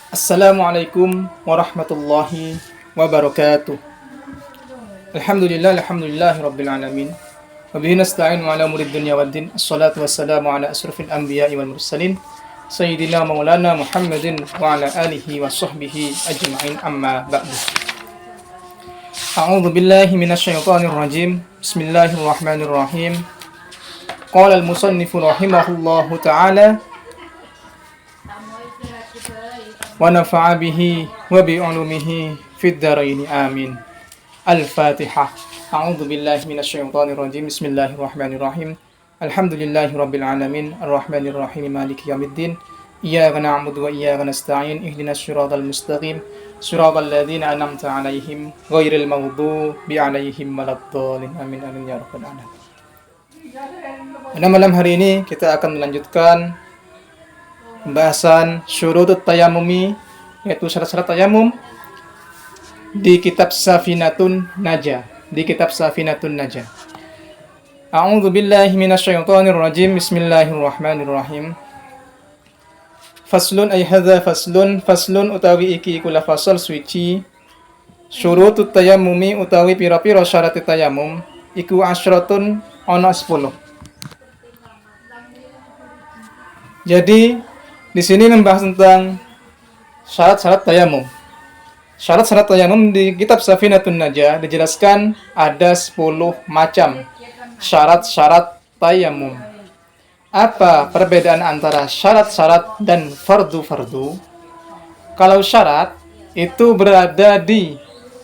Assalamualaikum warahmatullahi wabarakatuh. Alhamdulillah rabbil alamin. Wa bihi nasta'in ala umuri dunya waddin. Assalatu wassalamu ala asrafil anbiya'i wal mursalin sayyidina maulana Muhammadin wa ala alihi wa sahbihi ajma'in, amma ba'du. A'udzu billahi minasyaitonir rajim. Bismillahirrahmanirrahim. Qala al-musannifu rahimahullahu ta'ala wa nafa'a bihi wa bi 'ulumihi fid dharain amin. Al-Fatihah. A'udzu billahi minasyaitonir rajim. Bismillahirrahmanirrahim. Alhamdulillahi rabbil alamin, arrahmanir rahim, maliki yaumiddin. Iyyaka na'budu wa iyyaka nasta'in. Ihdinas siratal mustaqim, siratal ladzina an'amta 'alaihim ghairil maghdubi 'alaihim waladdallin. Amin amin ya rabbal alamin. Pada malam hari ini kita akan melanjutkan pembahasan syurutut tayamumi, yaitu syarat-syarat tayamum di kitab Safinatun Najah. A'udzu billahi minasyaitonir rajim. Bismillahirrahmanirrahim. Faslun ay hadza faslun utawi iki kula fasal suci syurutut tayamumi utawi pira-pira syarat tayamum iku asyratun ana 10. Jadi di sini membahas tentang syarat-syarat tayamum. Syarat-syarat tayamum di kitab Safinatun Najah dijelaskan ada 10 macam syarat-syarat tayamum. Apa perbedaan antara syarat-syarat dan fardu-fardu? Kalau syarat itu berada di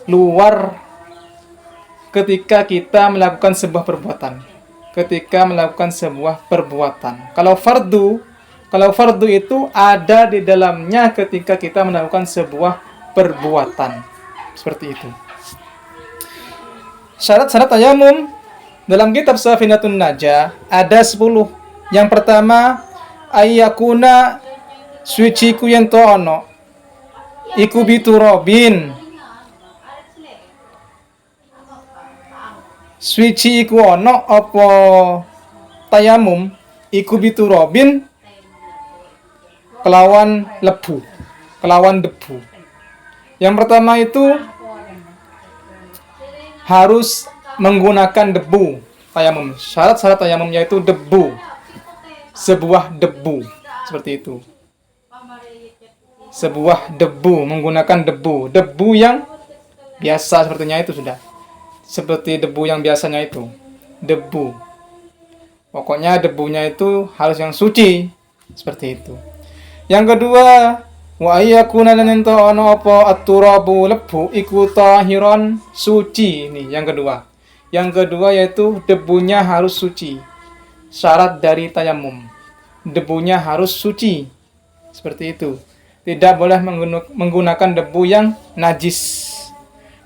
luar ketika kita melakukan sebuah perbuatan. Kalau fardu itu ada di dalamnya ketika kita melakukan sebuah perbuatan. Seperti itu. Syarat-syarat tayamum dalam kitab Safinatun Najah ada 10. Yang pertama, ayyakuna suci ku yen to ono iku biturobin. Suci iku ono apa tayamum iku biturobin kelawan debu. Yang pertama itu harus menggunakan debu tayamum. Syarat-syarat tayamum yaitu debu. Sebuah debu. Seperti itu. Sebuah debu, menggunakan debu. Debu yang biasa sepertinya itu sudah. Seperti debu yang biasanya itu. Debu. Pokoknya debunya itu harus yang suci. Seperti itu. Yang kedua, wa ayyakuna lan ento ana apa at-turabu lebu iku tahiron suci. Ini yang kedua. Yang kedua yaitu debunya harus suci. Syarat dari tayamum. Debunya harus suci. Seperti itu. Tidak boleh menggunakan debu yang najis.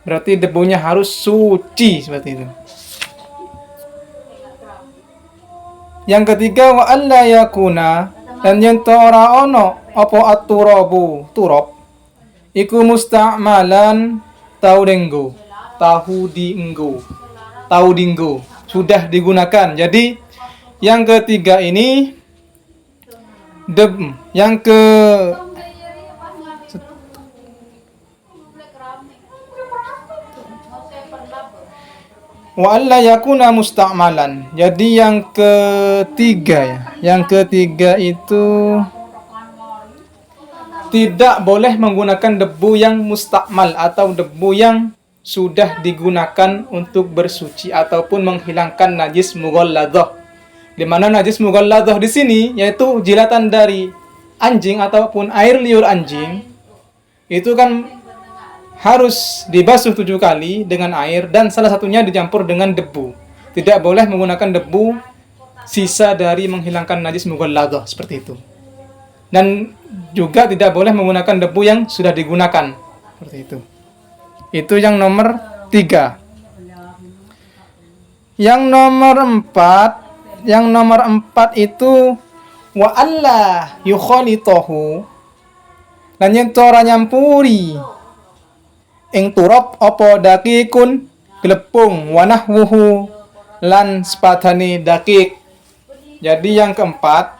Berarti debunya harus suci seperti itu. Yang ketiga, wa alla yakuna dan yen to ora ono apa at-turabu turab iku musta'malan tahu dinggo sudah digunakan. Jadi yang ketiga ini wa alla yakuna musta'malan. Jadi yang ketiga itu tidak boleh menggunakan debu yang musta'mal atau debu yang sudah digunakan untuk bersuci ataupun menghilangkan najis mughalladhah. Di mana najis mughalladhah di sini yaitu jilatan dari anjing ataupun air liur anjing. Itu kan harus dibasuh 7 kali dengan air dan salah satunya dicampur dengan debu. Tidak boleh menggunakan debu sisa dari menghilangkan najis mughalladhah seperti itu. Dan juga tidak boleh menggunakan debu yang sudah digunakan seperti itu. Itu yang nomor 3. Yang nomor 4 itu wa alla yukhalitahu lan yen ora nyampuri ing turab apa dakikun glepung wanahwuhu lan sepadane dakik. Jadi yang keempat,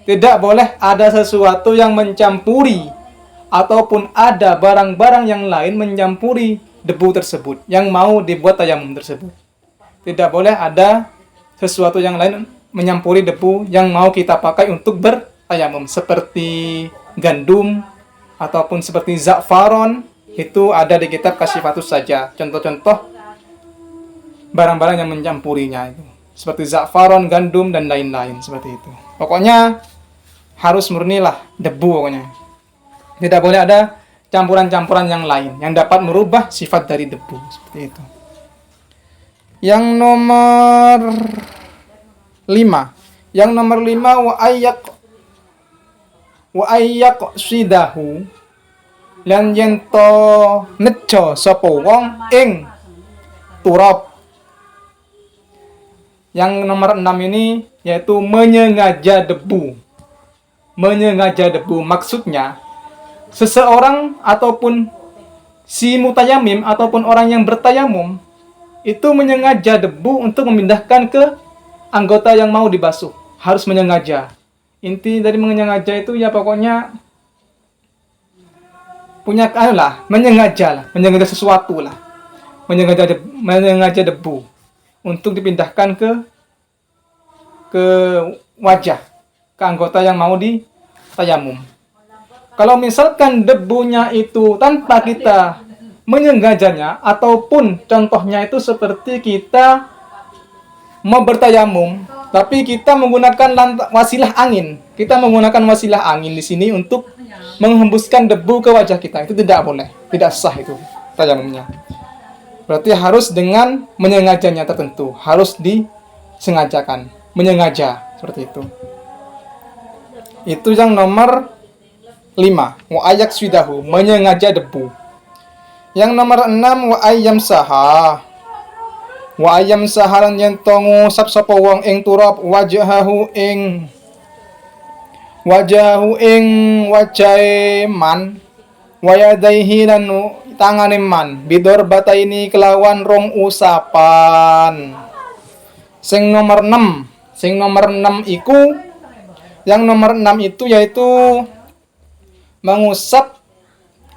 tidak boleh ada sesuatu yang mencampuri ataupun ada barang-barang yang lain mencampuri debu tersebut yang mau dibuat tayamum tersebut. Tidak boleh ada sesuatu yang lain menyampuri debu yang mau kita pakai untuk bertayamum, seperti gandum ataupun seperti za'faron. Itu ada di kitab Kasyifatus saja. Contoh-contoh barang-barang yang mencampurinya itu, seperti za'faron, gandum, dan lain-lain seperti itu. Pokoknya harus murnilah debu pokoknya. Tidak boleh ada campuran-campuran yang lain yang dapat merubah sifat dari debu seperti itu. Yang nomor 5. Yang nomor 5, wa ayyak sidahu lan yento nejo sapa wong ing turab. Yang nomor 6 ini yaitu menyengaja debu. Menyengaja debu maksudnya seseorang ataupun si mutayamim ataupun orang yang bertayamum itu menyengaja debu untuk memindahkan ke anggota yang mau dibasuh. Harus menyengaja. Inti dari menyengaja itu ya pokoknya punya menyengaja sesuatu lah. Menyengaja debu untuk dipindahkan ke wajah, ke anggota yang mau ditayamum. Kalau misalkan debunya itu tanpa kita menyengajanya, ataupun contohnya itu seperti kita mau bertayamum, tapi kita menggunakan wasilah angin. Kita menggunakan wasilah angin di sini untuk menghembuskan debu ke wajah kita. Itu tidak boleh, tidak sah itu tayamumnya. Berarti harus dengan menyengajanya tertentu, harus disengajakan, menyengaja seperti itu. Itu yang nomor 5, wa ayak swidahu, menyengaja debu. Yang nomor 6, wa ayyam saha. Wa ayyam sahalan yen to ngusap sapa wong ing turab wajahu ing wajahe man wa yadaihi lan tangane man bidor bataini kelawan rong usapan. Sing nomor 6 iku, yang nomor 6 itu yaitu mengusap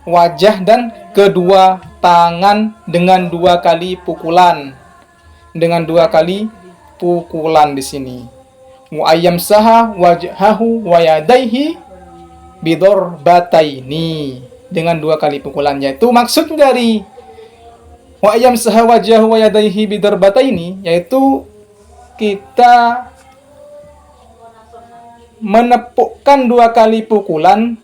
wajah dan kedua tangan dengan 2 kali pukulan. Dengan 2 kali pukulan di sini. Wa ayyam saha wajhahu wa yadaihi bidarbataini, dengan 2 kali pukulan, yaitu maksud dari wa ayyam saha wajhahu wa yadaihi bidarbataini yaitu kita menepukkan 2 kali pukulan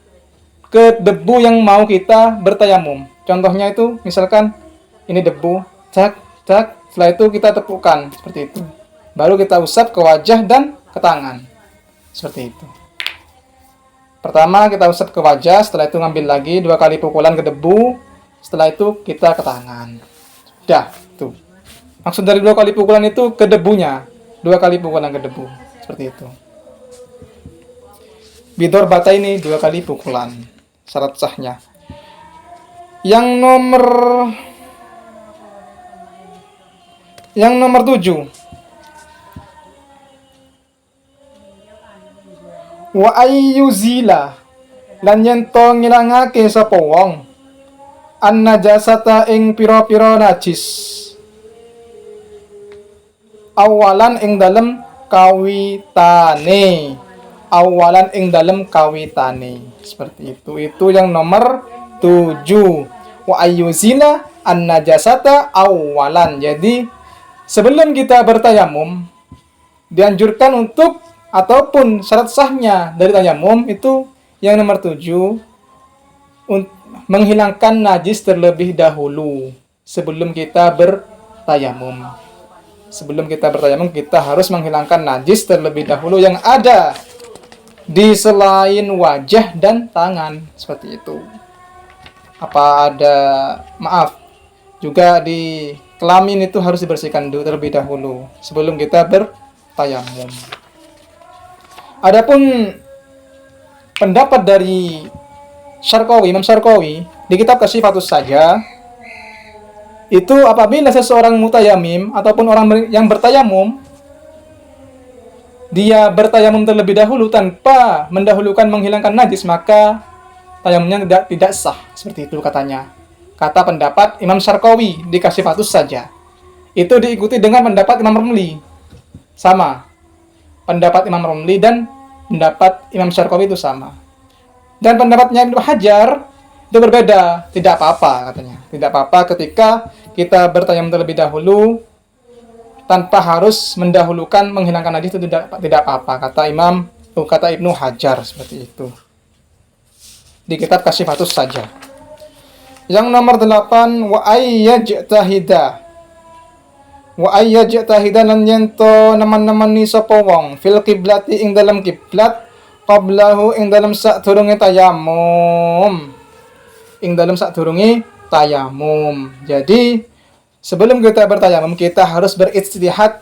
ke debu yang mau kita bertayamum. Contohnya itu misalkan ini debu, cak, setelah itu kita tepukkan seperti itu. Baru kita usap ke wajah dan ke tangan. Seperti itu. Pertama kita usap ke wajah, setelah itu ngambil lagi 2 kali pukulan ke debu, setelah itu kita ke tangan. Dah, tuh. Maksud dari 2 kali pukulan itu ke debunya. 2 kali pukulan ke debu. Seperti itu. Bidor bata ini 2 kali pukulan. Syarat sahnya. Yang nomor 7. Wa ayyuzila lan yen to ngilangake sapa wong an najasata ing pira-pira najis awalan ing dalem kawitane. Awalan ing dalem kawitane. Seperti itu yang nomor 7. Wa ayyuzila an najasata awalan. Jadi sebelum kita bertayamum dianjurkan untuk, ataupun syarat sahnya dari tayamum itu yang nomor 7, menghilangkan najis terlebih dahulu sebelum kita bertayamum. Sebelum kita bertayamum kita harus menghilangkan najis terlebih dahulu yang ada di selain wajah dan tangan, seperti itu. Juga di kelamin itu harus dibersihkan dulu terlebih dahulu sebelum kita bertayamum. Adapun pendapat dari Imam Syarqawi di kitab Kasyifatus saja, itu apabila seseorang mutayamim ataupun orang yang bertayamum, dia bertayamum terlebih dahulu tanpa mendahulukan menghilangkan najis, maka tayamumnya tidak sah. Seperti itu katanya. Kata pendapat Imam Syarqawi di Kasifatus saja. Itu diikuti dengan pendapat Imam Romli. Sama. Pendapat Imam Romli dan pendapat Imam Syarqawi itu sama. Dan pendapatnya Ibnu Hajar itu berbeda. Tidak apa-apa katanya. Tidak apa-apa ketika kita bertayamum terlebih dahulu tanpa harus mendahulukan menghilangkan najis, itu tidak apa-apa kata Ibnu Hajar seperti itu. Di kitab Kasifatus saja. Yang nomor 8, wa ayyajtahida. Wa ayyajtahida lan yento naman-naman ni sapa wong fil qiblati ing dalam kiblat qablahu ing dalam sadurunge tayamum. Ing dalam sadurunge tayamum. Jadi sebelum kita bertayamum kita harus beristihad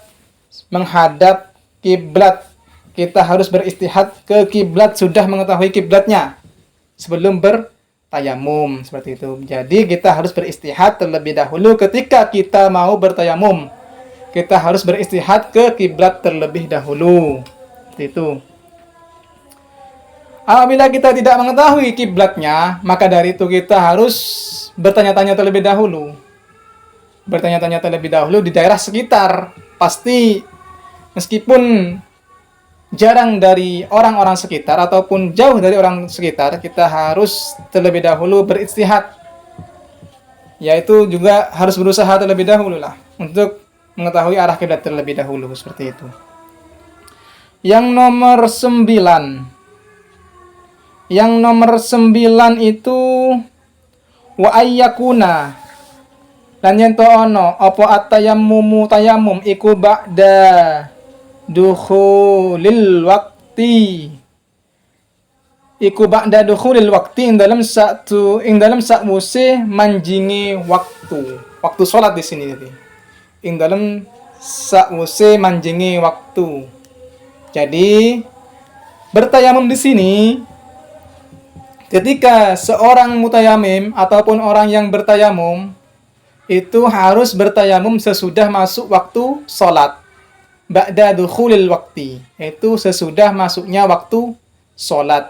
menghadap kiblat. Kita harus beristihad ke kiblat, sudah mengetahui kiblatnya sebelum bertayamum seperti itu. Jadi kita harus beristihad terlebih dahulu ketika kita mau bertayamum. Kita harus beristihad ke kiblat terlebih dahulu. Seperti itu. Apabila kita tidak mengetahui kiblatnya, maka dari itu kita harus bertanya-tanya terlebih dahulu. Bertanya-tanya terlebih dahulu di daerah sekitar. Pasti meskipun jarang dari orang-orang sekitar ataupun jauh dari orang sekitar, kita harus terlebih dahulu beristihad. Yaitu juga harus berusaha terlebih dahulu lah untuk mengetahui arah kiblat terlebih dahulu, seperti itu. Yang nomor 9. Yang nomor 9 itu wa ayyakuna lan yen to ono apa at-tayammumu tayamum iku ba'da dukhulil waqti. Iku ba'da dukhulil waqti ing dalam sakwuse manjingi waktu. Waktu salat di sini jadi. Ing dalam sakwuse manjingi waktu. Jadi bertayamum di sini ketika seorang mutayamim ataupun orang yang bertayamum itu harus bertayamum sesudah masuk waktu sholat. Ba'da dukhulil waqti, itu sesudah masuknya waktu sholat.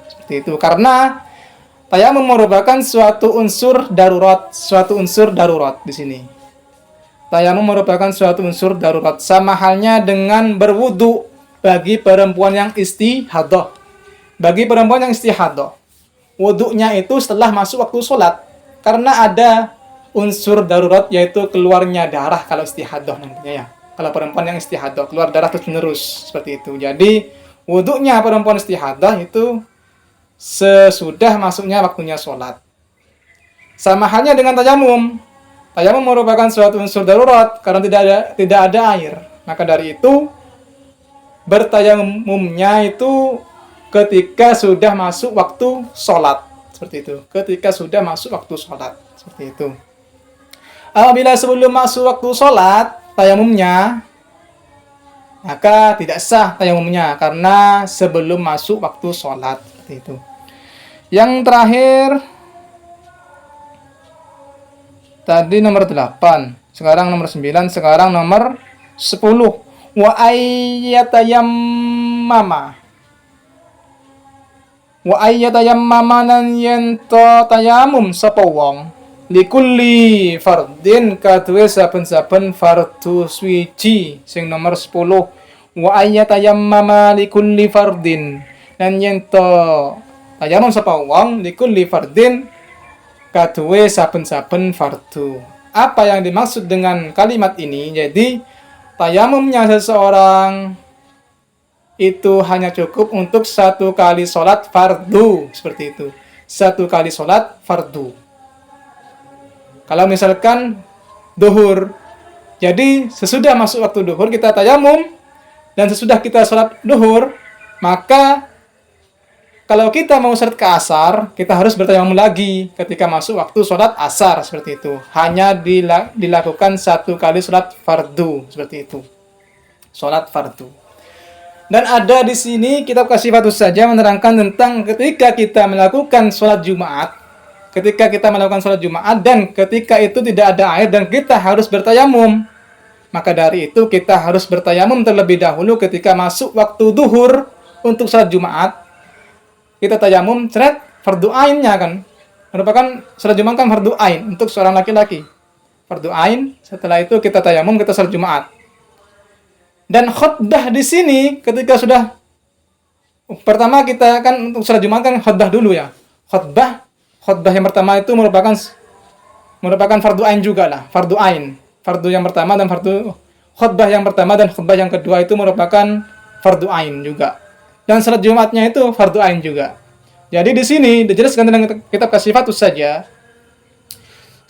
Seperti itu. Karena tayamum merupakan suatu unsur darurat di sini. Tayamum merupakan suatu unsur darurat, sama halnya dengan berwudu bagi perempuan yang istihadah. Bagi perempuan yang istihadah, wudunya itu setelah masuk waktu sholat. Karena ada unsur darurat yaitu keluarnya darah kalau istihadah nantinya ya. Kalau perempuan yang istihadah keluar darah terus menerus seperti itu. Jadi wudunya perempuan istihadah itu sesudah masuknya waktunya sholat. Sama halnya dengan tayamum. Tayamum merupakan suatu unsur darurat karena tidak ada air. Maka dari itu bertayamumnya itu ketika sudah masuk waktu sholat. Seperti itu. Ketika sudah masuk waktu sholat. Seperti itu. Apabila sebelum masuk waktu sholat, tayamumnya, maka tidak sah tayamumnya. Karena sebelum masuk waktu sholat. Seperti itu. Yang terakhir, tadi nomor 8. Sekarang nomor 9. Sekarang nomor 10. Wa ayyatayammama. Wa ayyatayammama nan yento tayamum sapa wong likulli fardin kaduwe saben-saben fardu suci. Sing nomor 10. Wa ayyatayammama likulli fardin nan yento tayamum sapa wong likulli fardin kaduwe saben-saben fardu. Apa yang dimaksud dengan kalimat ini? Jadi tayamumnya seseorang itu hanya cukup untuk satu kali sholat fardu. Seperti itu. Satu kali sholat fardu. Kalau misalkan duhur. Jadi sesudah masuk waktu duhur kita tayamum. Dan sesudah kita sholat duhur. Maka kalau kita mau sholat ke asar. Kita harus bertayamum lagi ketika masuk waktu sholat asar. Seperti itu. Hanya dilakukan satu kali sholat fardu. Seperti itu. Sholat fardu. Dan ada di sini kitab Kasifatus saja menerangkan tentang ketika kita melakukan sholat Jumat, dan ketika itu tidak ada air dan kita harus bertayamum, maka dari itu kita harus bertayamum terlebih dahulu ketika masuk waktu duhur untuk sholat Jumat. Kita tayamum, fardu ainnya kan. Merupakan salat Jumat kan fardu ain untuk seorang laki-laki. Fardu ain, setelah itu kita tayamum, kita salat Jumat. Dan khutbah di sini ketika sudah pertama kita kan untuk salat Jumat kan khutbah dulu ya. Khutbah yang pertama itu merupakan fardu ain juga lah, fardu ain. Fardu yang pertama dan khutbah yang pertama dan khutbah yang kedua itu merupakan fardu ain juga. Dan salat Jumatnya itu fardu ain juga. Jadi di sini dijelaskan dengan kitab Kasyifatus saja.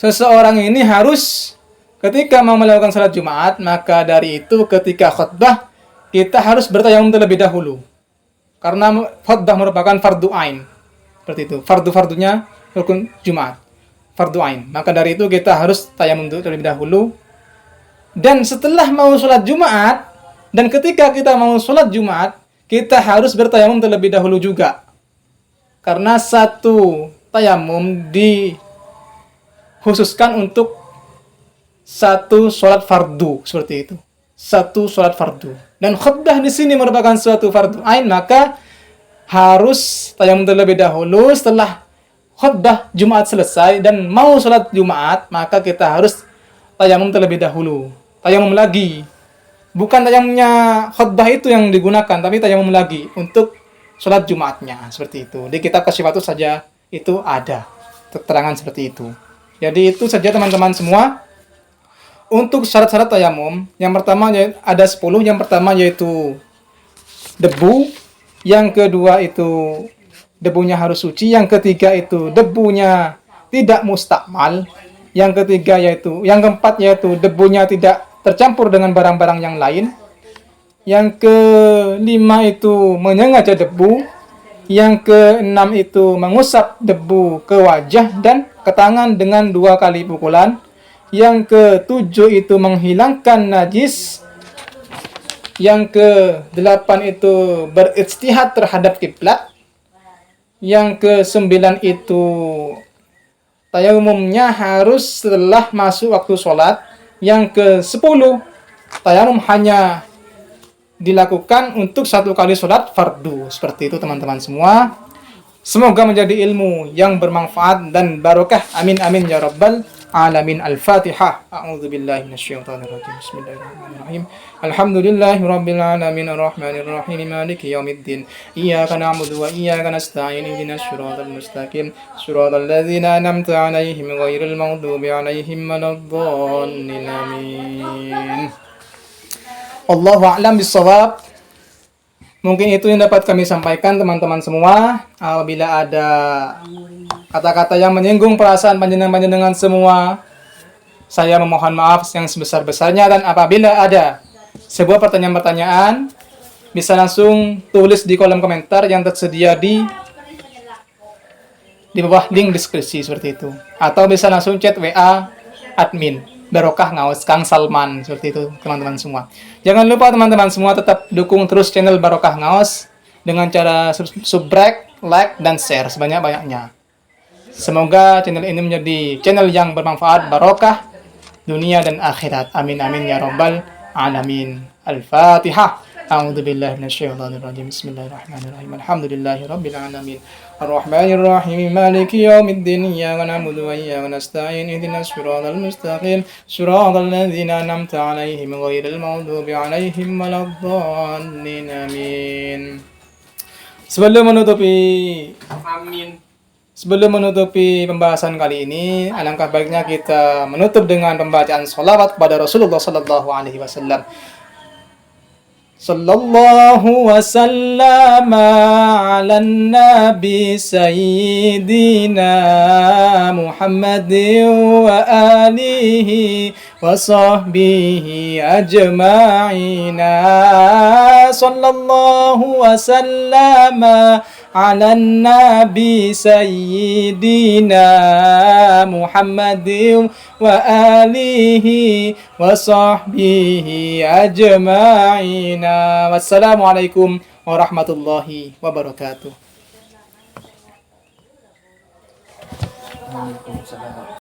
Seseorang ini harus ketika mau melakukan salat Jumat, maka dari itu ketika khutbah kita harus bertayamum terlebih dahulu. Karena khutbah merupakan fardu ain. Seperti itu. Fardu-fardunya rukun Jumat. Fardu ain. Maka dari itu kita harus tayamum terlebih dahulu. Dan setelah mau sholat Jumat, dan ketika kita mau sholat Jumat, kita harus bertayamum terlebih dahulu juga. Karena satu tayamum dikhususkan untuk satu sholat fardu, seperti itu. Satu sholat fardu. Dan khutbah di sini merupakan suatu fardu ain, maka harus tayamum terlebih dahulu. Setelah khutbah Jumat selesai dan mau sholat Jumat, maka kita harus tayamum terlebih dahulu. Tayamum lagi. Bukan tayamumnya khutbah itu yang digunakan, tapi tayamum lagi untuk sholat Jumatnya. Seperti itu. Di kitab Kasyifatus saja itu ada keterangan seperti itu. Jadi itu saja teman-teman semua. Untuk syarat-syarat tayamum, yang pertama ada 10. Yang pertama yaitu debu. Yang kedua itu debunya harus suci. Yang ketiga itu debunya tidak mustakmal. Yang ketiga yaitu, yang keempat yaitu debunya tidak tercampur dengan barang-barang yang lain. Yang kelima itu menyengaja debu. Yang keenam itu mengusap debu ke wajah dan ke tangan dengan 2 kali pukulan. Yang ketujuh itu menghilangkan najis. Yang ke-8 itu berijtihad terhadap kiblat. Yang ke-9 itu tayamumnya harus setelah masuk waktu sholat. Yang ke-10 tayamum hanya dilakukan untuk 1 kali sholat fardu. Seperti itu teman-teman semua. Semoga menjadi ilmu yang bermanfaat dan barokah. Amin amin ya rabbal alamin. Al-Fatihah. A'udzubillahi minasyaitonirrajim. Bismillahirrahmanirrahim. Alhamdulillahi rabbil alamin arrahmanirrahim maliki yaumiddin. Iyyaka na'budu wa iyyaka nasta'in. Ihdinas siratal mustaqim. Siratal ladzina an'amta 'alaihim ghairil maghdubi 'alaihim waladdallin. Amin. Allahu a'lam bissawab. Mungkin itu yang dapat kami sampaikan teman-teman semua. Apabila ada kata-kata yang menyinggung perasaan panjenengan semua, saya memohon maaf yang sebesar-besarnya. Dan apabila ada sebuah pertanyaan-pertanyaan, bisa langsung tulis di kolom komentar yang tersedia di bawah link deskripsi seperti itu. Atau bisa langsung chat WA admin Barokah Ngaos Kang Salman, seperti itu teman-teman semua. Jangan lupa teman-teman semua tetap dukung terus channel Barokah Ngaos dengan cara subscribe, like, dan share sebanyak-banyaknya. Semoga channel ini menjadi channel yang bermanfaat, barokah dunia dan akhirat. Amin amin ya rabbal alamin. Al-Fatihah. A'udzubillahi minasyaitonirrajim. Bismillahirrahmanirrahim. Alhamdulillahirabbil alamin. Arrahmanirrahim. Maliki yaumiddin. Iyyaka na'budu wa iyyaka nasta'in. Ihdinas siratal mustaqim. Siratal ladzina an'amta 'alaihim ghairil maghdubi 'alaihim waladdallin. Amin. Sebelum menutupi pembahasan kali ini, alangkah baiknya kita menutup dengan pembacaan sholawat kepada Rasulullah sallallahu alaihi wasallam. Sallallahu wasallam ala nabi sayyidina Muhammadin wa alihi wa sahbihi ajma'ina. Sallallahu wasallam ala nabi sayyidina Muhammadin wa alihi wa sahbihi ajma'ina. Wassalamualaikum warahmatullahi wabarakatuh.